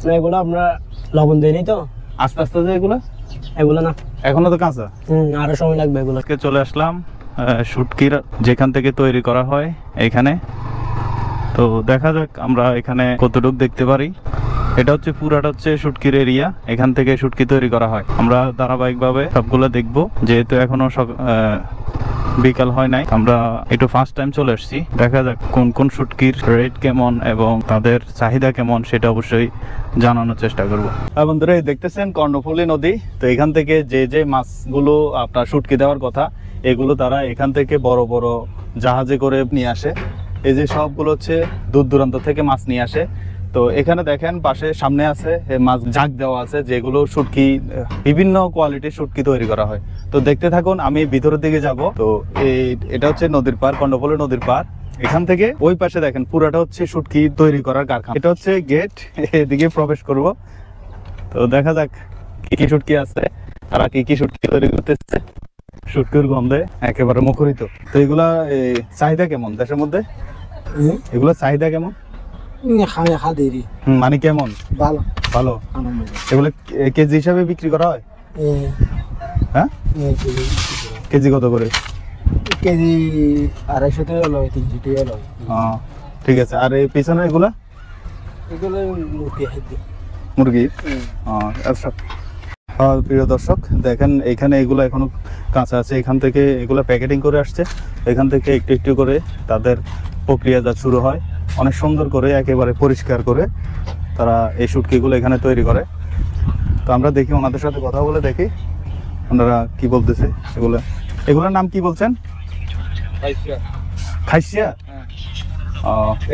না এগুলো আমরা লবণ দেইনি তো আস্তে আস্তে যে এগুলো না এখনো তো কাঁচা। আরো সময় লাগবে এগুলো। চলে আসলাম শুটকির যেখান থেকে তৈরি করা হয় এখানে। তো দেখা যাক আমরা এখানে কতটুকু দেখতে পারি। এটা হচ্ছে পুরাটা হচ্ছে শুটকির এরিয়া, এখান থেকে শুটকি তৈরি করা হয়। আমরা ধারাবাহিকভাবে সবগুলো দেখবো, যেহেতু এখনো বিকাল হয় নাই, আমরা একটু ফার্স্ট টাইম চলে আসছি। দেখা যাক কোন কোন শুটকির রেট কেমন এবং তাদের চাহিদা কেমন সেটা অবশ্যই জানানোর চেষ্টা করবো। বন্ধুরা দেখতেছেন কর্ণফুলী নদী। তো এখান থেকে যে যে মাছগুলো আপনার শুটকি দেওয়ার কথা এগুলো তারা এখান থেকে বড় বড় জাহাজে করে নিয়ে আসে। এই যে সবগুলো হচ্ছে দূর দূরান্ত থেকে মাছ নিয়ে আসে। তো এখানে দেখেন পাশে সামনে আছে মাছ জাগ দেওয়া আছে, যেগুলো শুটকি বিভিন্ন কোয়ালিটির শুটকি তৈরি করা হয়। তো দেখতে থাকুন, আমি ভিতরের দিকে যাব। তো এটা হচ্ছে নদীর পার, কর্ণফুলী নদীর পার। এখান থেকে ওই পাশে দেখেন পুরাটা হচ্ছে শুটকি তৈরি করার কারখানা। এটা হচ্ছে গেট, এদিকে প্রবেশ করব। তো দেখা যাক কি কি শুটকি আছে, তারা কি কি শুটকি তৈরি করতেছে। শুটকির গন্ধে একেবারে মুখরিত। তো এগুলা চাহিদা কেমন দেশের মধ্যে? এগুলা চাহিদা কেমন মানে কেমন? ভালো ভালো। এগুলো কেজি হিসাবে বিক্রি করা হয়? হ্যাঁ কেজি কত করে? কেজি 250 টাকা লয়, 300 টাকা লয়। ঠিক আছে। আর এই পিছনে এগুলা মুরগি। আচ্ছা প্রিয় দর্শক দেখেন এখানে এগুলো এখনো কাঁচা আছে। এখান থেকে এগুলো প্যাকেটিং করে আসছে, এখান থেকে একটু একটু করে তাদের প্রক্রিয়াজাত শুরু হয়। অনেক সুন্দর করে একেবারে পরিষ্কার করে তারা এই শুটকিগুলো এখানে তৈরি করে। তো আমরা দেখি ওনাদের সাথে কথা বলে দেখি ওনারা কি বলতেছে। এগুলোর নাম কি বলছেন? খাইসিয়া।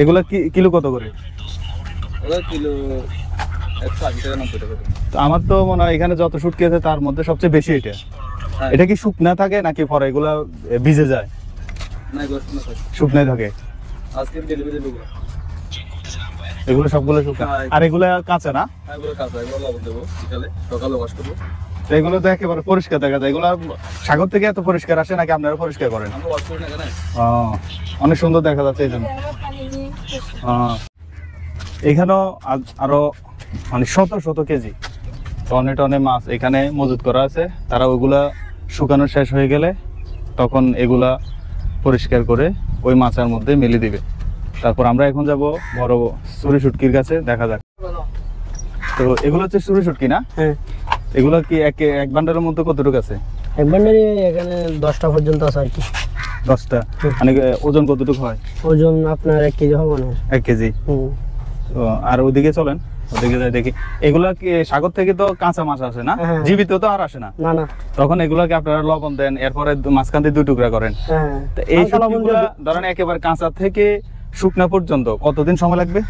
এগুলা কিলো কত করে? কিলো 180 টাকা 90 টাকা। তো আমার তো মনে হয় এখানে যত শুটকি আছে তার মধ্যে সবচেয়ে বেশি এটা। এটা কি শুকনা থাকে নাকি পরে এগুলা ভিজে যায়? না এগুলো শুকনা থাকে। শুকনাই থাকে। আজকে ডেলিভারি দেব। এগুলো সবগুলো শুকনা। আর এগুলো কাঁচা না? এগুলো কাঁচা, এগুলো লবণ দেব সকালে ওয়াশ করব। তো এগুলো তো একেবারে পরিষ্কার দেখা যায়। এগুলো সাগর থেকে এত পরিষ্কার আসে নাকি আপনারা পরিষ্কার করেন? আমরা ওয়াশ করি না কেন? অনেক সুন্দর দেখা যাচ্ছে এই জন্য। এখানেও আরো মানে শত শত কেজি টনে টনে মাছ এখানে মজুত করা আছে। তারা ওইগুলা শুকানো শেষ হয়ে গেলে তখন এগুলা পরিষ্কার করে ওই মাছের মধ্যে মেলে দিবে। তারপর আমরা এখন যাব বড় চুরি শুটকির কাছে, দেখা যাক। তো এগুলো হচ্ছে চুরি শুটকি না? হ্যাঁ। এগুলো কি এক বান্ডারের মধ্যে কতটুকু আছে? এক বান্ডারে এখানে 10টা পর্যন্ত আছে আর কি। 10টা মানে ওজন কতটুকু হয়? ওজন আপনার 1 কেজি হবে না। 1 কেজি। তো আর ওদিকে চলেন, ওদিকে যাই দেখি। এগুলা কি সাগর থেকে তো কাঁচা মাছ আসে না? জীবিত তো আর আসে না? না না। তখন এগুলাকে আপনারা লবণ দেন, এরপরে মাঝখান দিয়ে 2 টুকরা করেন। তো এই শুটকিগুলা ধরেন একেবারে কাঁচা থেকে শুকনা পর্যন্ত কতদিন সময় লাগবে?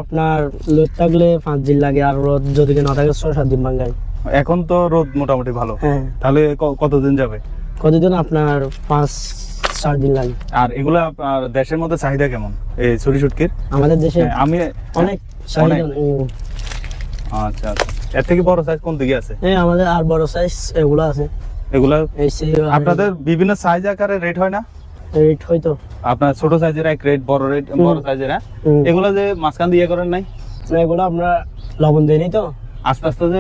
আপনার লোদ থাকলে 5 দিন লাগে, আর রোদ যদি না থাকে 6-7 দিন ভাঙায়। এখন তো রোদ মোটামুটি ভালো। তাহলে কতদিন যাবে? কতদিন আপনার 5-4 দিন লাগে। আর এগুলা আপনার দেশের মধ্যে চাহিদা কেমন এই চুরি শুটকির? আমাদের দেশে আমি অনেক চাহিদা। আচ্ছা আচ্ছা। এর থেকে বড় সাইজ কোন দিকে আছে? আমাদের আর বড় সাইজ এগুলো আছে। এগুলা আপনাদের বিভিন্ন সাইজ আকারে রেট হয় না? রেট হয়তো আপনার ছোট সাইজের এক রেট, বড় সাইজের। এগুলা যে মাঝখান দিয়ে করেন নাই? না এগুলো আমরা লবণ দেইনি তো আস্তে আস্তে যে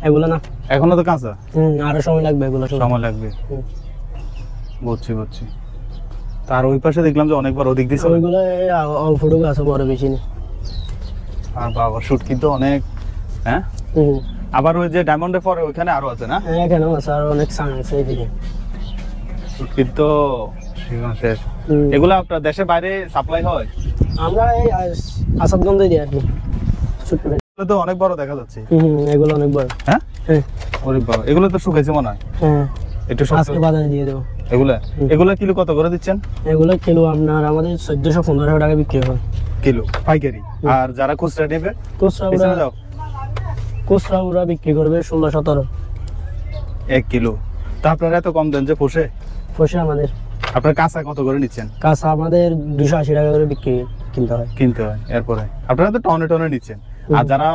এগুলা না এখনো তো কাঁচা। আরো সময় লাগবে, এগুলো সময় লাগবে। বুঝছি। তার ওই পাশে দেখলাম যে অনেকবার ওদিক দিছে। ওইগুলো অল্প টুকু আছে, বড় বেশি না। আর বাবা শুটকি তো অনেক। হ্যাঁ। আবার ওই যে ডায়মন্ডের পরে ওইখানে আরো আছে না? হ্যাঁ এখানেও আছে, আর অনেক সাং আছে এদিকে। শুটকি তো শেষ। এগুলো আপনার দেশে বাইরে সাপ্লাই হয়? আমরা এই আসাদগঞ্জে দিই আর কি। শুটকি তো অনেক বড় দেখা যাচ্ছে। এগুলো অনেক বড়। হ্যাঁ ওরে বাবা, এগুলো তো শুকাইছে মনে হয়। হ্যাঁ একটু আজকে বাজারে দিয়ে দেবো। এগুলা কিলো কত করে দিচ্ছেন? এগুলো কিলো আপনার আমাদের 1400-1500 টাকা বিক্রি হয় কিলো পাইকারি। আর যারা খুচরা নেবে? খুচরা ওরা বিক্রি করবে 16-17 1 কিলো। তা আপনারা এত কম দেন যে? পোষে আমাদের। আপনার কাঁচা কত করে নিচ্ছেন? কাঁচা আমাদের 280 টাকা করে কিনতে হয়। এরপরে আপনারা তো টনে টনে নিচ্ছেন। আর যারা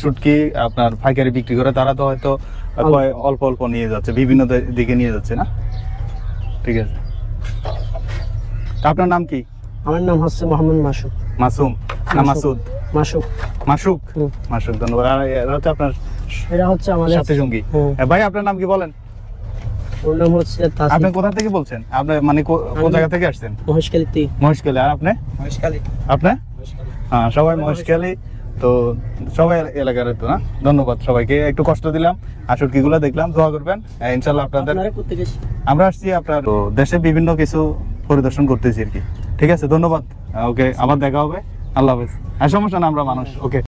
শুটকি আপনার পাইকারি বিক্রি করে তারা তো হয়তো অল্প অল্প নিয়ে যাচ্ছে, বিভিন্ন দিকে নিয়ে যাচ্ছে না? ঠিক আছে। আপনার নাম কি? আমার নাম হচ্ছে মোহাম্মদ মাসুদ। মাসুম না মাসুদ? মাসুক। মাসুক। হুম। মাসুক, ধন্যবাদ। আর এরা হচ্ছে আপনার এটা হচ্ছে আমাদের সাথী সঙ্গী। হুম। ভাই আপনার নাম কি বলেন? ওর নাম হচ্ছে তাসিফ। আপনি কোথা থেকে বলছেন? আপনি মানে কোন জায়গা থেকে আসছেন? মহেশখালী। মহেশখালী। আর আপনি? মহেশখালী। আপনি? হ্যাঁ, সবাই মহেশখালী। তো সবাই এলাকার তো না। ধন্যবাদ সবাইকে, একটু কষ্ট দিলাম, আর শুটকিগুলো দেখলাম, দোয়া করবেন ইনশাল্লাহ আপনাদের। আপনারা করতে গেছি। আমরা আসছি আপনার তো দেশে বিভিন্ন কিছু পরিদর্শন করতেছি আর কি। ঠিক আছে, ধন্যবাদ। ওকে, আবার দেখা হবে। আল্লাহ হাফেজ। আর সমস্যা না, আমরা মানুষ। ওকে।